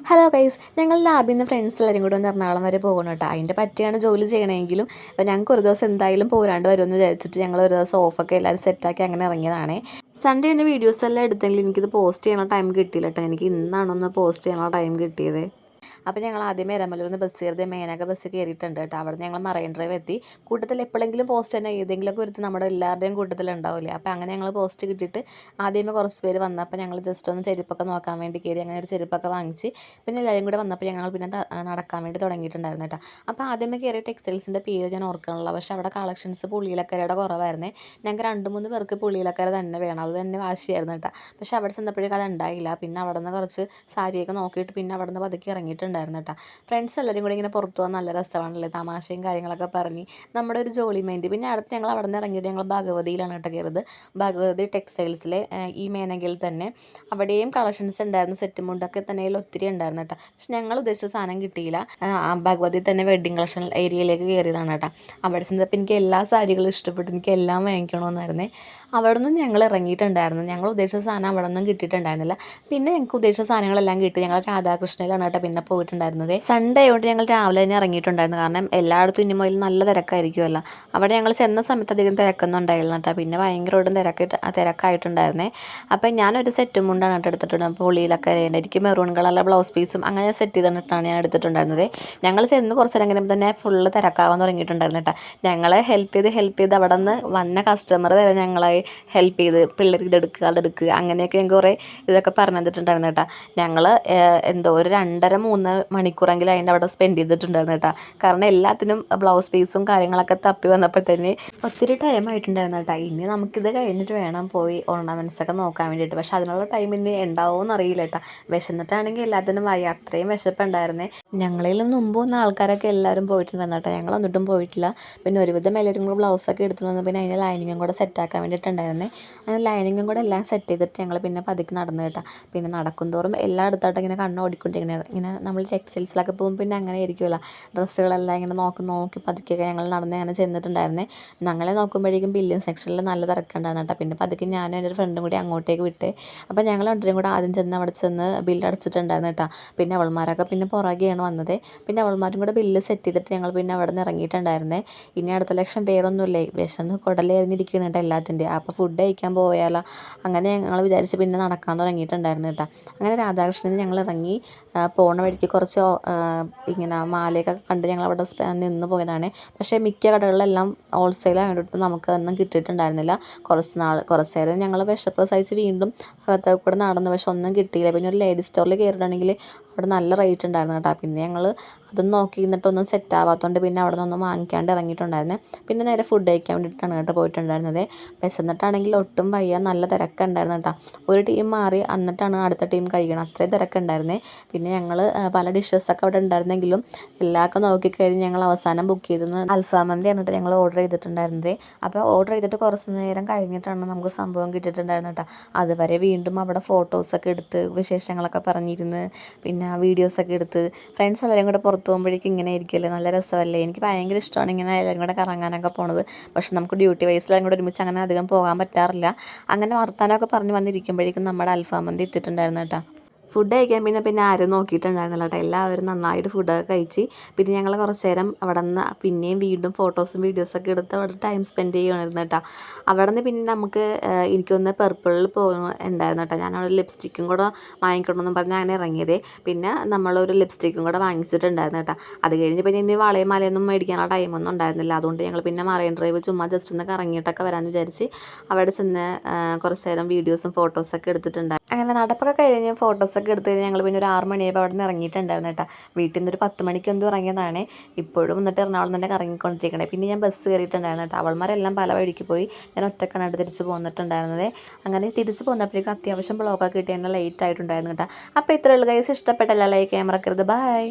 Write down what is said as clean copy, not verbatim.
Hello guys, ഞങ്ങൾ ലാബിൽ നിന്ന് ഫ്രണ്ട്സ് എല്ലാവരും കൂടെ ഒന്ന് എറണാകുളം വരെ പോകണം കേട്ടോ. അതിൻ്റെ പറ്റിയാണ് ജോലി ചെയ്യണമെങ്കിലും ഞങ്ങൾക്ക് ഒരു ദിവസം എന്തായാലും പോരാണ്ട് വരുമെന്ന് വിചാരിച്ചിട്ട് ഞങ്ങൾ ഒരു ദിവസം ഓഫൊക്കെ എല്ലാവരും സെറ്റാക്കി അങ്ങനെ ഇറങ്ങിയതാണ്. സൺഡേ എൻ്റെ വീഡിയോസ് എല്ലാം എടുത്തെങ്കിലും എനിക്കിത് പോസ്റ്റ് ചെയ്യാനുള്ള ടൈം കിട്ടിയില്ല കേട്ടോ. എനിക്ക് ഇന്നാണൊന്ന് പോസ്റ്റ് ചെയ്യാനുള്ള ടൈം കിട്ടിയത്. അപ്പോൾ ഞങ്ങൾ ആദ്യമേ എരമല്ലൂരിൽ നിന്ന് ബസ് കയറിയത് മേനക ബസ് കയറിയിട്ടുണ്ട് കേട്ടോ. അവിടെ ഞങ്ങൾ മറൈൻ ഡ്രൈവ് എത്തി. കൂട്ടത്തിൽ എപ്പോഴെങ്കിലും പോസ്റ്റ് തന്നെ ഏതെങ്കിലുമൊക്കെ ഒരു നമ്മുടെ എല്ലാവരുടെയും കൂട്ടത്തിൽ ഉണ്ടാവില്ലേ. അപ്പോൾ അങ്ങനെ ഞങ്ങൾ പോസ്റ്റ് കിട്ടിയിട്ട് ആദ്യമേ കുറച്ച് പേര് വന്നപ്പോൾ ഞങ്ങൾ ജസ്റ്റ് ഒന്ന് ചെരുപ്പൊക്കെ നോക്കാൻ വേണ്ടി കയറി. അങ്ങനെ ഒരു ചെരുപ്പൊക്കെ വാങ്ങിച്ച് പിന്നെ എല്ലാവരും കൂടെ വന്നപ്പോൾ ഞങ്ങൾ പിന്നെ നടക്കാൻ വേണ്ടി തുടങ്ങിയിട്ടുണ്ടായിരുന്നു കേട്ടോ. അപ്പോൾ ആദ്യമേ കയറിയ ടെക്സ്റ്റൈൽസിൻ്റെ പേര് ഞാൻ ഓർക്കണില്ല. പക്ഷേ അവിടെ കളക്ഷൻസ് പുള്ളിയിലക്കരയുടെ കുറവായിരുന്നേ. ഞങ്ങൾക്ക് 2-3 പേർക്ക് പുള്ളിയിലക്കര തന്നെ വേണം, അത് തന്നെ വാശിയായിരുന്നു കേട്ടോ. പക്ഷേ അവിടെ ചെന്നപ്പോഴേക്കും അത് ഉണ്ടായില്ല. പിന്നെ അവിടെ നിന്ന് കുറച്ച് സാരിയൊക്കെ നോക്കിയിട്ട് പിന്നെ അവിടെ നിന്ന് പതുക്കെ ഇറങ്ങിയിട്ടുണ്ടായിരുന്നു കേട്ടോ. ഫ്രണ്ട്സ് എല്ലാവരും കൂടി ഇങ്ങനെ പുറത്തു പോകാൻ നല്ല രസമാണല്ലേ, തമാശയും കാര്യങ്ങളൊക്കെ പറഞ്ഞ് നമ്മുടെ ഒരു ജോളി മൈൻഡ്. പിന്നെ അടുത്ത് ഞങ്ങൾ അവിടെ നിന്ന് ഇറങ്ങിയിട്ട് ഞങ്ങൾ ഭഗവതിയിലാണ് കേട്ടോ കയറിയത്. ഭഗവതി ടെക്സ്റ്റൈൽസിലെ ഈ മേനകയിൽ തന്നെ അവിടെയും കളക്ഷൻസ് ഉണ്ടായിരുന്നു. സെറ്റ് മുണ്ടൊക്കെ തന്നെ ഒത്തിരി ഉണ്ടായിരുന്നു കേട്ടോ. പക്ഷെ ഞങ്ങൾ ഉദ്ദേശിച്ച സാധനം കിട്ടിയില്ല. ഭഗവതി തന്നെ വെഡ്ഡിങ് കളക്ഷൻ ഏരിയയിലേക്ക് കയറിയതാണ് കേട്ടോ. അവിടെ ചെന്നപ്പോൾ എനിക്ക് എല്ലാ സാരികളും ഇഷ്ടപ്പെട്ടു, എനിക്ക് എല്ലാം വാങ്ങിക്കണമെന്നായിരുന്നേ. അവിടെ നിന്നും ഞങ്ങൾ ഇറങ്ങിയിട്ടുണ്ടായിരുന്നു. ഞങ്ങൾ ഉദ്ദേശിച്ച സാധനം അവിടെ നിന്നും കിട്ടിയിട്ടുണ്ടായിരുന്നില്ല. പിന്നെ ഞങ്ങൾക്ക് ഉദ്ദേശിച്ച സാധനങ്ങളെല്ലാം കിട്ടി. ഞങ്ങൾ രാധാകൃഷ്ണയിലാണ് കേട്ടോ പിന്നെ പോയിട്ടുണ്ടായിരുന്നത്. സൺഡേ ആയതുകൊണ്ട് ഞങ്ങൾ രാവിലെ തന്നെ ഇറങ്ങിയിട്ടുണ്ടായിരുന്നു. കാരണം എല്ലായിടത്തും ഇനി മുതൽ നല്ല തിരക്കായിരിക്കുമല്ലോ. അവിടെ ഞങ്ങൾ ചെന്ന സമയത്ത് അധികം തിരക്കൊന്നും ഉണ്ടായില്ല കേട്ടോ. പിന്നെ ഭയങ്കരമായിട്ടും തിരക്കായിട്ടുണ്ടായിരുന്നേ. അപ്പം ഞാനൊരു സെറ്റും മുണ്ടാണ് കേട്ടോ എടുത്തിട്ടുണ്ട്. പുള്ളിയിലൊക്കെ എനിക്ക് മെറൂൺ കളറിലെ ബ്ലൗസ് പീസും അങ്ങനെ സെറ്റ് ചെയ്തിട്ടാണ് ഞാൻ എടുത്തിട്ടുണ്ടായിരുന്നത്. ഞങ്ങൾ ചെന്ന് കുറച്ച് നേരം തന്നെ ഫുള്ള് തിരക്കാവാൻ തുടങ്ങിയിട്ടുണ്ടായിരുന്നു കേട്ടോ. ഞങ്ങളെ ഹെൽപ്പ് ചെയ്ത് അവിടെ നിന്ന് വന്ന കസ്റ്റമർ വരെ ഞങ്ങളെ ഹെൽപ്പ് ചെയ്ത് പിള്ളേർ ഇതെടുക്കുക അതെടുക്കുക അങ്ങനെയൊക്കെ ഞങ്ങൾക്ക് കുറേ ഇതൊക്കെ പറഞ്ഞു തന്നിട്ടുണ്ടായിരുന്നു കേട്ടോ. ഞങ്ങൾ എന്തോ ഒരു 2.5-3 മണിക്കൂറെങ്കിലും അതിൻ്റെ അവിടെ സ്പെൻഡ് ചെയ്തിട്ടുണ്ടായിരുന്നു കേട്ടോ. കാരണം എല്ലാത്തിനും ബ്ലൗസ് പീസും കാര്യങ്ങളൊക്കെ തപ്പി വന്നപ്പോൾ തന്നെ ഒത്തിരി ടൈം ആയിട്ടുണ്ടായിരുന്നു കേട്ടോ. ഇനി നമുക്കിത് കഴിഞ്ഞിട്ട് വേണം പോയി ഓർണമെൻറ്റ്സ് ഒക്കെ നോക്കാൻ വേണ്ടിയിട്ട്. പക്ഷെ അതിനുള്ള ടൈം ഇനി ഉണ്ടാവുമെന്ന് അറിയില്ല കേട്ടോ. വിശന്നിട്ടാണെങ്കിൽ എല്ലാത്തിനും വായി അത്രയും വിശപ്പുണ്ടായിരുന്നേ. ഞങ്ങളിലും മുമ്പ് വന്ന ആൾക്കാരൊക്കെ എല്ലാവരും പോയിട്ടുണ്ടായിരുന്നു കേട്ടോ. ഞങ്ങൾ എന്നിട്ടും പോയിട്ടില്ല. പിന്നെ ഒരുവിധം എല്ലാവരും കൂടെ ബ്ലൗസൊക്കെ എടുത്തു വന്നു. പിന്നെ അതിൻ്റെ ലൈനിങ്ങും കൂടെ സെറ്റാക്കാൻ വേണ്ടിയിട്ടുണ്ടായിരുന്നേ. അങ്ങനെ ലൈനിങ്ങും കൂടെ എല്ലാം സെറ്റ് ചെയ്തിട്ട് ഞങ്ങൾ പിന്നെ പതുക്കെ നടന്നു കേട്ടോ. പിന്നെ നടക്കും തോറും എല്ലായിടത്തോട്ടും ഇങ്ങനെ ഇങ്ങനെ നമ്മൾ ടെക്സ്റ്റൈൽസിലൊക്കെ പോകുമ്പോൾ പിന്നെ അങ്ങനെ ആയിരിക്കുമല്ലോ, ഡ്രസ്സുകളെല്ലാം ഇങ്ങനെ നോക്കി പതുക്കെയൊക്കെ ഞങ്ങൾ നടന്ന് അങ്ങനെ ചെന്നിട്ടുണ്ടായിരുന്നേ. ഞങ്ങളെ നോക്കുമ്പോഴേക്കും ബില്ലിംഗ് സെക്ഷനിൽ നല്ല തിരക്കുണ്ടായിരുന്നു കേട്ടോ. പിന്നെ പതുക്കെ ഞാനും എൻ്റെ ഒരു ഫ്രണ്ടും കൂടി അങ്ങോട്ടേക്ക് വിട്ടേ. അപ്പോൾ ഞങ്ങൾ രണ്ടുപേരും കൂടെ ആദ്യം ചെന്ന് അവിടെ ചെന്ന് ബില്ല് അടച്ചിട്ടുണ്ടായിരുന്നു കേട്ടോ. പിന്നെ അവൾമാരൊക്കെ പിന്നെ പുറകെയാണ് വന്നത്. പിന്നെ അവൾമാരും കൂടെ ബില്ല് സെറ്റ് ചെയ്തിട്ട് ഞങ്ങൾ പിന്നെ അവിടെ നിന്ന് ഇറങ്ങിയിട്ടുണ്ടായിരുന്നേ. ഇനി അടുത്ത ലക്ഷം പേരൊന്നുമില്ലേ, വിശന്ന് കുടലേറിഞ്ഞിരിക്കണം കേട്ടോ എല്ലാത്തിൻ്റെ. അപ്പോൾ ഫുഡ് കഴിക്കാൻ പോയാലോ അങ്ങനെ ഞങ്ങൾ വിചാരിച്ച് പിന്നെ നടക്കാൻ തുടങ്ങിയിട്ടുണ്ടായിരുന്നു കേട്ടോ. അങ്ങനെ രാധാകൃഷ്ണനിൽ ഞങ്ങൾ ഇറങ്ങി. പോണ വഴിക്ക് കുറച്ച് ഇങ്ങനെ മാലയൊക്കെ കണ്ട് ഞങ്ങൾ അവിടെ നിന്ന് പോയതാണ്. പക്ഷേ മിക്ക കടകളിലെല്ലാം ഹോൾസെയിൽ ആയിട്ട് നമുക്ക് ഒന്നും കിട്ടിയിട്ടുണ്ടായിരുന്നില്ല. കുറച്ച് നേരം ഞങ്ങൾ വിശപ്പ് സഹിച്ച് വീണ്ടും അകത്തേക്ക് കൂടെ നടന്നു. പക്ഷെ ഒന്നും കിട്ടിയില്ല. പിന്നെ ഒരു ലേഡീസ് സ്റ്റോറിൽ കയറിയിട്ടുണ്ടെങ്കിൽ അവിടെ നല്ല റേറ്റ് ഉണ്ടായിരുന്നു കേട്ടോ. പിന്നെ ഞങ്ങൾ അതൊന്നും നോക്കി നിന്നിട്ടൊന്നും സെറ്റ് ആവാത്തതുകൊണ്ട് പിന്നെ അവിടെ നിന്നൊന്നും വാങ്ങിക്കാണ്ട് ഇറങ്ങിയിട്ടുണ്ടായിരുന്നേ. പിന്നെ നേരെ ഫുഡ് കഴിക്കാൻ വേണ്ടിയിട്ടാണ് കേട്ടോ പോയിട്ടുണ്ടായിരുന്നത്. വിശന്നിട്ടാണെങ്കിൽ ഒട്ടും വയ്യ, നല്ല തിരക്കുണ്ടായിരുന്നു കേട്ടോ. ഒരു ടീം മാറി എന്നിട്ടാണ് അടുത്ത ടീം കഴിക്കണം, അത്രയും തിരക്കുണ്ടായിരുന്നേ. പിന്നെ ഞങ്ങൾ പല ഡിഷസൊക്കെ അവിടെ ഉണ്ടായിരുന്നെങ്കിലും എല്ലാമൊക്കെ നോക്കിക്കഴിഞ്ഞ് ഞങ്ങൾ അവസാനം ബുക്ക് ചെയ്തത് അൽഫാം മന്തിയാണ് കേട്ടോ ഞങ്ങൾ ഓർഡർ ചെയ്തിട്ടുണ്ടായിരുന്നത്. അപ്പോൾ ഓർഡർ ചെയ്തിട്ട് കുറച്ച് നേരം കഴിഞ്ഞിട്ടാണ് നമുക്ക് സംഭവം കിട്ടിയിട്ടുണ്ടായിരുന്നത് കേട്ടോ. അതുവരെ വീണ്ടും അവിടെ ഫോട്ടോസൊക്കെ എടുത്ത് വിശേഷങ്ങളൊക്കെ പറഞ്ഞിരുന്ന് പിന്നെ വീഡിയോസൊക്കെ എടുത്ത് ഫ്രണ്ട്സ് എല്ലാവരും കൂടെ പുറത്ത് പോകുമ്പോഴേക്കും ഇങ്ങനെ ആയിരിക്കുമല്ലേ, നല്ല രസമല്ലേ. എനിക്ക് ഭയങ്കര ഇഷ്ടമാണ് ഇങ്ങനെ എല്ലാവരും കൂടെ കറങ്ങാനൊക്കെ പോണത്. പക്ഷെ നമുക്ക് ഡ്യൂട്ടി വൈസിലും കൂടെ ഒരുമിച്ച് അങ്ങനെ അധികം പോകാൻ പറ്റാറില്ല. അങ്ങനെ വർത്താനമൊക്കെ പറഞ്ഞ് വന്നിരിക്കുമ്പോഴേക്കും നമ്മുടെ അൽഫാം മന്തി എത്തിയിട്ടുണ്ടായിരുന്നു കേട്ടോ. ഫുഡ് കഴിക്കാൻ പിന്നെ ആരും നോക്കിയിട്ടുണ്ടായിരുന്നില്ല കേട്ടോ. എല്ലാവരും നന്നായിട്ട് ഫുഡൊക്കെ കഴിച്ച് പിന്നെ ഞങ്ങൾ കുറച്ച് നേരം അവിടെ നിന്ന് പിന്നെയും വീണ്ടും ഫോട്ടോസും വീഡിയോസൊക്കെ എടുത്ത് അവിടെ ടൈം സ്പെൻഡ് ചെയ്യുമായിരുന്നു കേട്ടോ. അവിടെ നിന്ന് പിന്നെ നമുക്ക് എനിക്കൊന്ന് പെർപ്പിളിൽ ഉണ്ടായിരുന്നു കേട്ടോ. ഞാനവിടെ ലിപ്സ്റ്റിക്കും കൂടെ വാങ്ങിക്കണമെന്നും പറഞ്ഞ് അങ്ങനെ ഇറങ്ങിയതേ. പിന്നെ നമ്മളൊരു ലിപ്സ്റ്റിക്കും കൂടെ വാങ്ങിച്ചിട്ടുണ്ടായിരുന്നു കേട്ടോ. അത് കഴിഞ്ഞ് പിന്നെ ഇനി വളയും മലയൊന്നും മേടിക്കാനുള്ള ടൈമൊന്നും ഉണ്ടായിരുന്നില്ല. അതുകൊണ്ട് ഞങ്ങൾ പിന്നെ മറൈൻ ഡ്രൈവ് ചുമ്മാ ജസ്റ്റ് ഒന്ന് കറങ്ങിയിട്ടൊക്കെ വരാമെന്ന് വിചാരിച്ച് അവിടെ ചെന്ന് കുറച്ച് നേരം വീഡിയോസും ഫോട്ടോസൊക്കെ എടുത്തിട്ടുണ്ടായിരുന്നു. അങ്ങനെ നടപ്പൊക്കെ കഴിഞ്ഞ് ഫോട്ടോസൊക്കെ എടുത്ത് കഴിഞ്ഞ് ഞങ്ങൾ പിന്നെ ഒരു 6 മണിയായപ്പോൾ അവിടെ നിന്ന് ഇറങ്ങിയിട്ടുണ്ടായിരുന്നു കേട്ടോ. വീട്ടിൽ നിന്ന് ഒരു 10 മണിക്ക് എന്തോ ഇറങ്ങിയതാണ്. ഇപ്പോഴും എന്നിട്ട് എറണാകുളം തന്നെ കറങ്ങിക്കൊണ്ടിരിക്കണേ. പിന്നെ ഞാൻ ബസ് കയറിയിട്ടുണ്ടായിരുന്നു കേട്ടോ. അവൾമാരെല്ലാം പല വഴിക്ക് പോയി, ഞാൻ ഒറ്റക്കനായിട്ട് തിരിച്ച് പോന്നിട്ടുണ്ടായിരുന്നത്. അങ്ങനെ തിരിച്ച് പോന്നപ്പോഴേക്കും അത്യാവശ്യം ബ്ലോഗൊക്കെ കിട്ടി, തന്നെ ലേറ്റ് ആയിട്ടുണ്ടായിരുന്നു കേട്ടോ. അപ്പോൾ ഇത്രയുള്ള ഗൈസ്, ഇഷ്ടപ്പെട്ടല്ല ലൈക്ക് ചെയ്യാൻ മറക്കരുത്. ബൈ.